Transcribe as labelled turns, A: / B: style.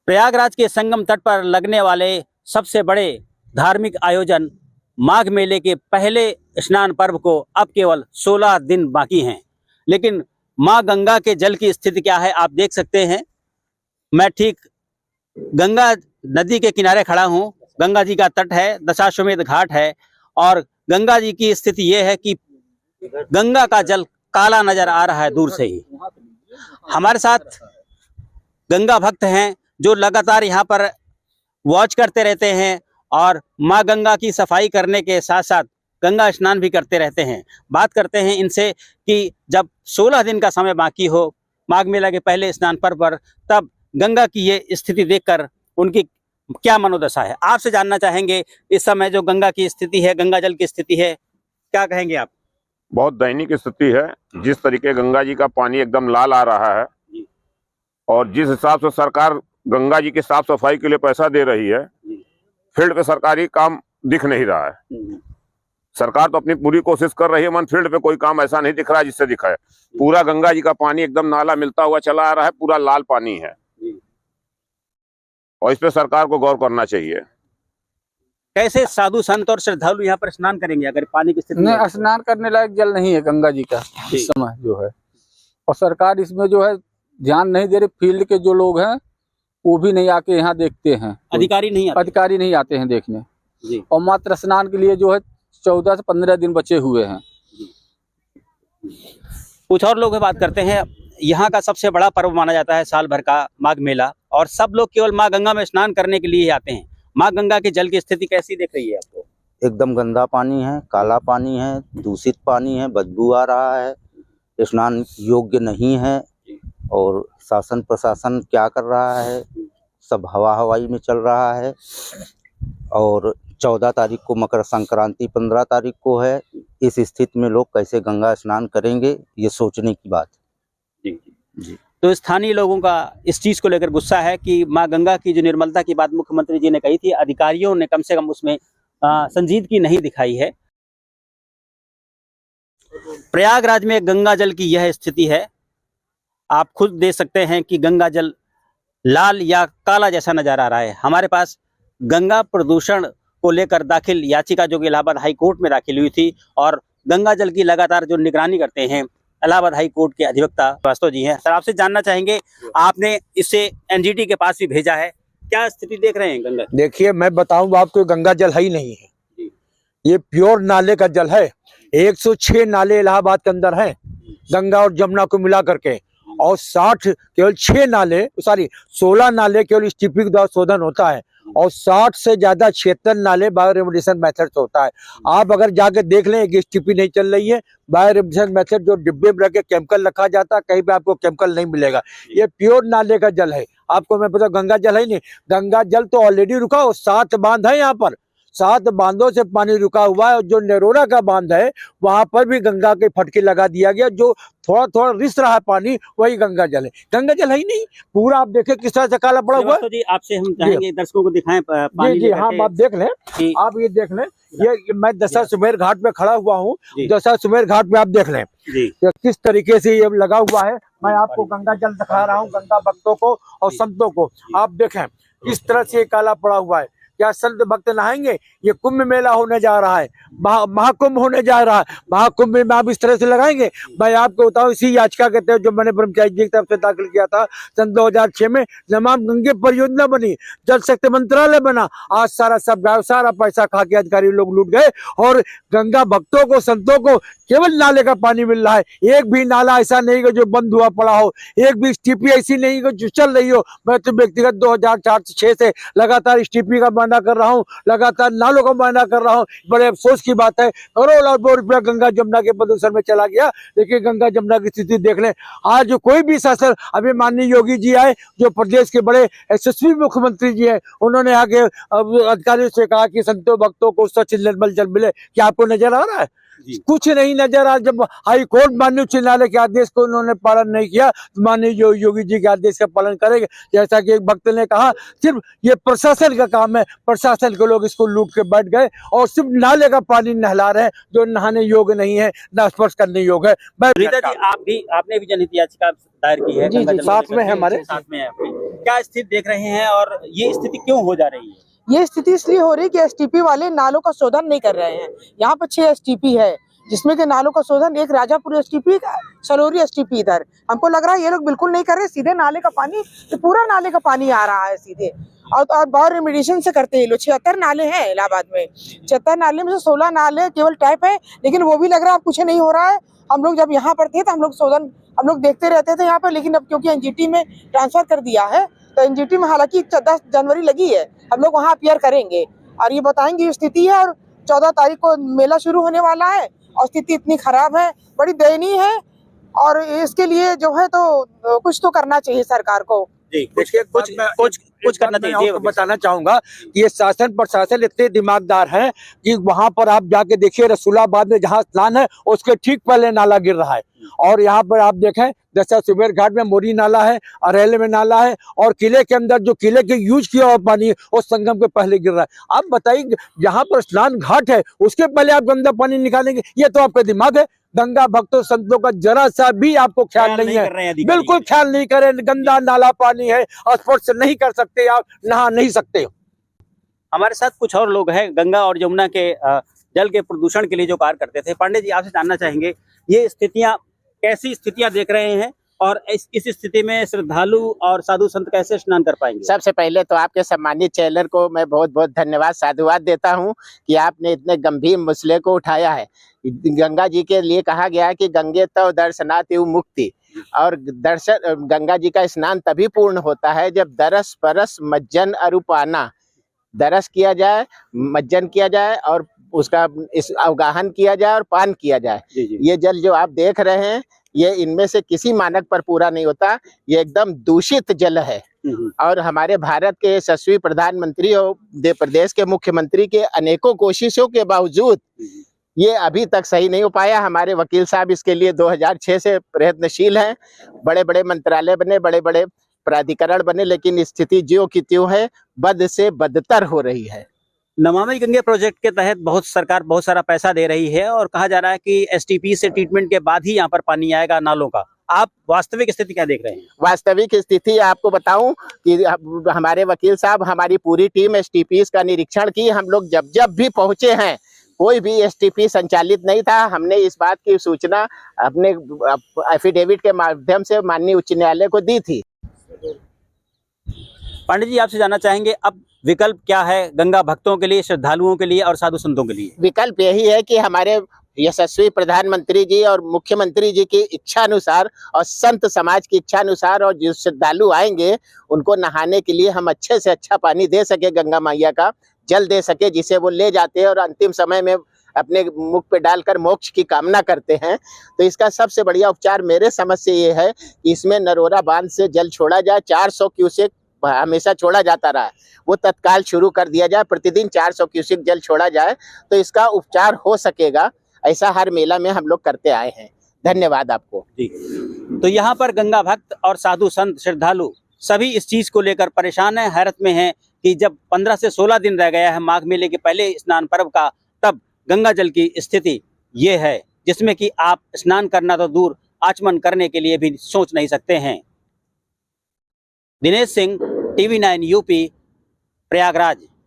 A: प्रयागराज के संगम तट पर लगने वाले सबसे बड़े धार्मिक आयोजन माघ मेले के पहले स्नान पर्व को अब केवल 16 दिन बाकी हैं। लेकिन मां गंगा के जल की स्थिति क्या है आप देख सकते हैं। मैं ठीक गंगा नदी के किनारे खड़ा हूं। गंगा जी का तट है, दशाश्वमेध घाट है और गंगा जी की स्थिति यह है कि गंगा का जल काला नजर आ रहा है दूर से ही। हमारे साथ गंगा भक्त हैं जो लगातार यहाँ पर वॉच करते रहते हैं और माँ गंगा की सफाई करने के साथ साथ गंगा स्नान भी करते रहते हैं। बात करते हैं इनसे कि जब 16 दिन का समय बाकी हो माघ मेला के पहले स्नान पर्व पर, तब गंगा की ये स्थिति देखकर उनकी क्या मनोदशा है। आपसे जानना चाहेंगे इस समय जो गंगा की स्थिति है, गंगा जल की स्थिति है, क्या कहेंगे आप?
B: बहुत दयनीय स्थिति है। जिस तरीके गंगा जी का पानी एकदम लाल आ रहा है और जिस हिसाब से सरकार गंगा जी की साफ सफाई के लिए पैसा दे रही है, फील्ड पे सरकारी काम दिख नहीं रहा है। सरकार तो अपनी पूरी कोशिश कर रही है, मन फील्ड पे कोई काम ऐसा नहीं दिख रहा है जिससे दिखाए। पूरा गंगा जी का पानी एकदम नाला मिलता हुआ चला आ रहा है, पूरा लाल पानी है और इस पे सरकार को गौर करना चाहिए।
A: कैसे साधु संत और श्रद्धालु यहाँ पर स्नान करेंगे अगर पानी की स्थिति
C: नहीं? स्नान करने लायक जल नहीं है गंगा जी का इस समय जो है, और सरकार इसमें जो है ध्यान नहीं दे रही। फील्ड के जो लोग हैं वो भी नहीं आके यहाँ देखते हैं,
A: अधिकारी नहीं
C: आते हैं देखने
A: जी।
C: और मात्र स्नान के लिए जो है 14 से 15 दिन बचे हुए हैं।
A: कुछ और लोग बात करते हैं। यहाँ का सबसे बड़ा पर्व माना जाता है साल भर का माघ मेला और सब लोग केवल माँ गंगा में स्नान करने के लिए ही आते हैं। माँ गंगा के जल की स्थिति कैसी दिख रही है आपको?
D: एकदम गंदा पानी है, काला पानी है, दूषित पानी है, बदबू आ रहा है, स्नान योग्य नहीं है। और शासन प्रशासन क्या कर रहा है, सब हवा हवाई में चल रहा है। और 14 तारीख को मकर संक्रांति 15 तारीख को है। इस स्थिति में लोग कैसे गंगा स्नान करेंगे, ये सोचने की बात है।
A: जी। तो स्थानीय लोगों का इस चीज को लेकर गुस्सा है कि माँ गंगा की जो निर्मलता की बात मुख्यमंत्री जी ने कही थी, अधिकारियों ने कम से कम उसमें संजीदगी नहीं दिखाई है। प्रयागराज में गंगा जल की यह स्थिति है। आप खुद देख सकते हैं कि गंगा जल लाल या काला जैसा नजर आ रहा है। हमारे पास गंगा प्रदूषण को लेकर दाखिल याचिका जो कि इलाहाबाद हाई कोर्ट में दाखिल हुई थी और गंगा जल की लगातार जो निगरानी करते हैं इलाहाबाद हाई कोर्ट के अधिवक्ता वास्तव जी हैं। सर, आपसे जानना चाहेंगे, आपने इसे एनजीटी के पास भी भेजा है, क्या स्थिति देख रहे हैं गंगा?
E: देखिए, मैं बताऊं आपको, गंगा जल है ही नहीं है। ये प्योर नाले का जल है। 106 नाले इलाहाबाद के अंदर हैं, गंगा और जमुना को मिला करके, और 16 नाले केवल स्टीपी के द्वारा शोधन होता है और 60 से ज्यादा 76 नाले बायो रेमोडिएशन मेथड से होता है। आप अगर जाके देख लें, एक स्टीपी नहीं चल रही है। बायो रेमोडिएशन मेथड जो डिब्बे में रख के केमिकल रखा जाता है, कहीं पे आपको केमिकल नहीं मिलेगा। ये प्योर नाले का जल है। आपको मैं पता, गंगा जल है ही नहीं। गंगा जल तो ऑलरेडी रुका हो, 7 बांध है यहाँ पर, 7 बांधों से पानी रुका हुआ है। और जो नेरोरा का बांध है वहां पर भी गंगा के फटके लगा दिया गया। जो थोड़ा थोड़ा रिस रहा है पानी, वही गंगा जल है। गंगा जल है ही नहीं। पूरा आप देखें किस तरह से काला पड़ा हुआ है।
A: जी, आपसे हम चाहेंगे दर्शकों को दिखाएं पानी।
E: जी हाँ, आप देख लें, आप ये देख लें। ये मैं दशाश्वमेध घाट पे खड़ा हुआ हूँ। दशाश्वमेध घाट पे आप देख लें किस तरीके से ये लगा हुआ है। मैं आपको गंगा जल दिखा रहा हूँ, गंगा भक्तों को और संतों को। आप देखें किस तरह से ये काला पड़ा हुआ है। क्या संत भक्त नहाएंगे? ये कुंभ मेला होने जा रहा है, महाकुंभ होने जा रहा है। महाकुंभ में आप इस तरह से लगाएंगे? मैं आपको बताऊं, इसी याचिका के तहत जो मैंने ब्रह्मचारी जी की तरफ से दाखिल किया था सन 2006 में, नमामि गंगे परियोजना बनी, जल शक्ति मंत्रालय बना। आज सारा पैसा खा के अधिकारी लोग लूट गए और गंगा भक्तों को, संतों को केवल नाले का पानी मिल रहा है। एक भी नाला ऐसा नहीं कि जो बंद हुआ पड़ा हो, एक भी स्टीपी ऐसी नहीं कि जो चल रही हो। मैं तो व्यक्तिगत 2004-06 से लगातार स्टीपी का मायना कर रहा हूँ, लगातार नालों का मायना कर रहा हूँ। बड़े अफसोस की बात है, करोड़ अरबों रुपया गंगा जमुना के प्रदूषण में चला गया। लेकिन गंगा जमुना की स्थिति देख लें। आज जो कोई भी शासन, अभी माननीय योगी जी आए जो प्रदेश के बड़े यशस्वी मुख्यमंत्री जी हैं, उन्होंने आगे अधिकारियों से कहा कि संतों भक्तों को स्वच्छ निर्मल जल मिले। क्या आपको नजर आ रहा है? कुछ नहीं नजर आ। जब हाई कोर्ट माननीय उच्च न्यायालय के आदेश को उन्होंने पालन नहीं किया, तो माननीय योगी जी के आदेश का पालन करेंगे। जैसा कि एक भक्त ने कहा, सिर्फ ये प्रशासन का काम है। प्रशासन के लोग इसको लूट के बैठ गए और सिर्फ नाले का पानी नहला रहे हैं जो नहाने योग्य नहीं है, न स्पर्श करने योग्य है।
A: रीता जी, आपने भी जनहित याचिका दायर की है?
E: जी, साथ में है, हमारे
A: साथ में है। क्या स्थिति देख रहे हैं और ये स्थिति क्यों हो जा रही है?
F: ये स्थिति इसलिए हो रही है कि एसटीपी वाले नालों का शोधन नहीं कर रहे हैं। यहाँ पर 6 एसटीपी है, जिसमें के नालों का शोधन, एक राजापुर एसटीपी, सलोरी एसटीपी इधर। हमको लग रहा है ये लोग बिल्कुल नहीं कर रहे, सीधे नाले का पानी, तो पूरा नाले का पानी आ रहा है सीधे। और बहुत रेमिडिएशन से करते हैं ये लोग। 76 नाले हैं इलाहाबाद में, 76 नाले में से 16 नाले केवल टैप है, लेकिन वो भी लग रहा है अब कुछ नहीं हो रहा है। हम लोग जब यहाँ पर थे तो हम लोग शोधन हम लोग देखते रहते थे यहाँ पर, लेकिन अब क्योंकि एनजीटी में ट्रांसफर कर दिया है तो एनजीटी में हालांकि 10 जनवरी लगी है, हम लोग वहाँ अपीयर करेंगे और ये बताएंगे ये स्थिति है। और 14 तारीख को मेला शुरू होने वाला है और स्थिति इतनी खराब है, बड़ी दयनीय है। और इसके लिए जो है तो कुछ तो करना चाहिए सरकार को।
A: कुछ करना चाहिए।
E: आपको बताना चाहूंगा कि ये शासन प्रशासन इतने दिमागदार हैं कि वहां पर आप जाके देखिए, रसूलाबाद में जहाँ स्नान है उसके ठीक पहले नाला गिर रहा है। और यहाँ पर आप देखें दशा सुमेर घाट में मोरी नाला है, अरेल में नाला है, और किले के अंदर जो किले के यूज किया हुआ पानी है वो संगम के पहले गिर रहा है। आप बताइए, जहाँ पर स्नान घाट है उसके पहले आप गंदा पानी निकालेंगे? ये तो आपका दिमाग है। गंगा भक्तों संतों का जरा सा भी आपको ख्याल नहीं है, बिल्कुल ख्याल नहीं करें। गंदा नाला पानी है, स्पर्श नहीं कर सकते, आप नहा नहीं सकते।
A: हमारे साथ कुछ और लोग हैं गंगा और यमुना के जल के प्रदूषण के लिए जो कार्य करते थे। पांडे जी, आपसे जानना चाहेंगे ये स्थितियां, कैसी स्थितियां देख रहे हैं और इस स्थिति में श्रद्धालु और साधु संत कैसे स्नान कर पाएंगे?
G: सबसे पहले तो आपके सम्मानित चैनल को मैं बहुत बहुत धन्यवाद साधुवाद देता हूं कि आपने इतने गंभीर मसले को उठाया है। गंगा जी के लिए कहा गया है कि गंगे तव दर्शनात् एव मुक्ति, और दर्शन गंगा जी का स्नान तभी पूर्ण होता है जब दरस परस मज्जन अरुपाना, दरस किया जाए, मज्जन किया जाए और उसका इस अवगाहन किया जाए और पान किया जाए। ये जल जो आप देख रहे हैं ये इनमें से किसी मानक पर पूरा नहीं होता, ये एकदम दूषित जल है। और हमारे भारत के यशस्वी प्रधानमंत्री और प्रदेश के मुख्यमंत्री के अनेकों कोशिशों के बावजूद ये अभी तक सही नहीं हो पाया। हमारे वकील साहब इसके लिए 2006 से प्रयत्नशील हैं, बड़े बड़े मंत्रालय बने, बड़े बड़े प्राधिकरण बने, लेकिन स्थिति ज्यों की त्यों है, बद से बदतर हो रही है।
A: नमामि गंगे प्रोजेक्ट के तहत सरकार बहुत सारा पैसा दे रही है और कहा जा रहा है कि एसटीपी से ट्रीटमेंट के बाद ही यहाँ पर पानी आएगा नालों का। आप वास्तविक स्थिति क्या देख रहे हैं?
G: वास्तविक स्थिति आपको बताऊं कि हमारे वकील साहब, हमारी पूरी टीम एसटीपी का निरीक्षण की। हम लोग जब जब भी पहुंचे हैं कोई भी एसटीपी संचालित नहीं था। हमने इस बात की सूचना अपने एफिडेविट के माध्यम से माननीय उच्च न्यायालय को दी थी।
A: पांडे जी, आपसे जानना चाहेंगे अब विकल्प क्या है गंगा भक्तों के लिए, श्रद्धालुओं के लिए और साधु संतों के लिए?
G: विकल्प यही है कि हमारे यशस्वी प्रधानमंत्री जी और मुख्यमंत्री जी की इच्छा अनुसार और संत समाज की इच्छा अनुसार, और जो श्रद्धालु आएंगे उनको नहाने के लिए हम अच्छे से अच्छा पानी दे सके, गंगा मैया का जल दे सके, जिसे वो ले जाते हैं और अंतिम समय में अपने मुख पे डालकर मोक्ष की कामना करते हैं। तो इसका सबसे बढ़िया उपचार मेरे समझ से ये है कि इसमें नरोरा बांध से जल छोड़ा जाए। 400 क्यूसेक हमेशा छोड़ा जाता रहा है, वो तत्काल शुरू कर दिया जाए। प्रतिदिन 400 क्यूसेक जल छोड़ा जाए तो इसका उपचार हो सकेगा। ऐसा हर मेला में हम लोग करते आए हैं। धन्यवाद आपको
A: जी। तो यहाँ पर गंगा भक्त और साधु संत श्रद्धालु सभी इस चीज को लेकर परेशान है, हैरत में है कि जब 15 से 16 दिन रह गया है माघ मेले के पहले स्नान पर्व का, तब गंगा जल की स्थिति ये है जिसमें कि आप स्नान करना तो दूर, आचमन करने के लिए भी सोच नहीं सकते हैं। Dinesh Singh, TV9 UP, Prayagraj.